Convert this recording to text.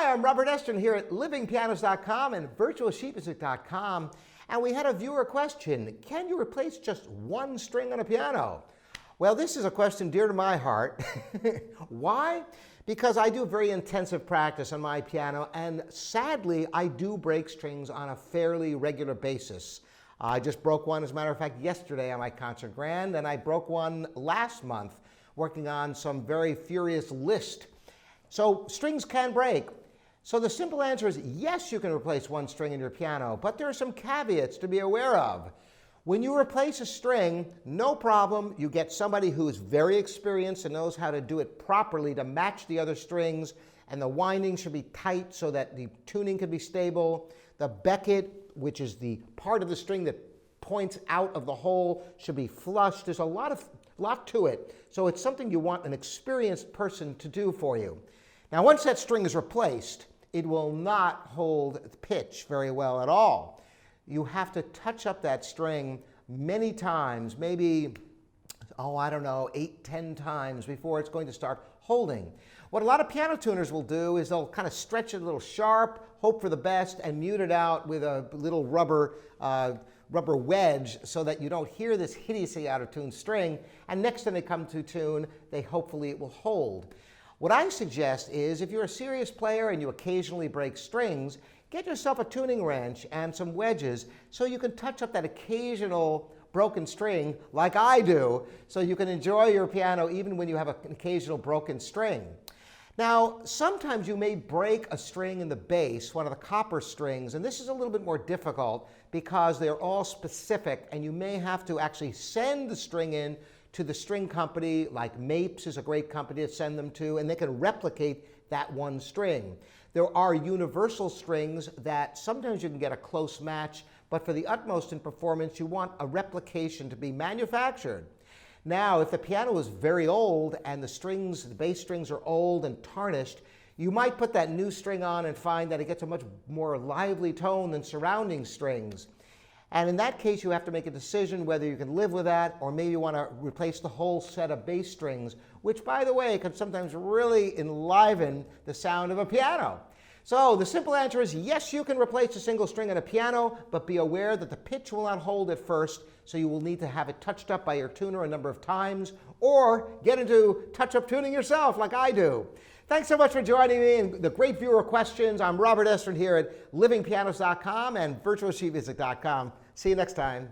Hi, I'm Robert Estrin here at livingpianos.com and virtualsheetmusic.com. And we had a viewer question: can you replace just one string on a piano? Well, this is a question dear to my heart. Why? Because I do very intensive practice on my piano, and sadly, I do break strings on a fairly regular basis. I just broke one, as a matter of fact, yesterday on my concert grand, and I broke one last month working on some very furious Liszt. So strings can break. So the simple answer is yes, you can replace one string in your piano, but there are some caveats to be aware of. When you replace a string, no problem. You get somebody who is very experienced and knows how to do it properly to match the other strings, and the winding should be tight so that the tuning can be stable. The becket, which is the part of the string that points out of the hole, should be flush. There's a lot to it. So it's something you want an experienced person to do for you. Now, once that string is replaced, it will not hold pitch very well at all. You have to touch up that string many times, maybe, I don't know, 8, 10 times before it's going to start holding. What a lot of piano tuners will do is they'll kind of stretch it a little sharp, hope for the best, and mute it out with a little rubber wedge so that you don't hear this hideously out of tune string, and next time they come to tune, hopefully it will hold. What I suggest is, if you're a serious player and you occasionally break strings, get yourself a tuning wrench and some wedges so you can touch up that occasional broken string like I do, so you can enjoy your piano even when you have an occasional broken string. Now, sometimes you may break a string in the bass, one of the copper strings, and this is a little bit more difficult because they're all specific, and you may have to actually send the string in to the string company, like Mapes is a great company to send them to, and they can replicate that one string. There are universal strings that sometimes you can get a close match, but for the utmost in performance, you want a replication to be manufactured. Now, if the piano is very old and the bass strings are old and tarnished, you might put that new string on and find that it gets a much more lively tone than surrounding strings. And in that case, you have to make a decision whether you can live with that, or maybe you want to replace the whole set of bass strings, which, by the way, can sometimes really enliven the sound of a piano. So the simple answer is yes, you can replace a single string on a piano, but be aware that the pitch will not hold at first, so you will need to have it touched up by your tuner a number of times, or get into touch-up tuning yourself like I do. Thanks so much for joining me and the great viewer questions. I'm Robert Estrin here at livingpianos.com and virtualsheetmusic.com. See you next time.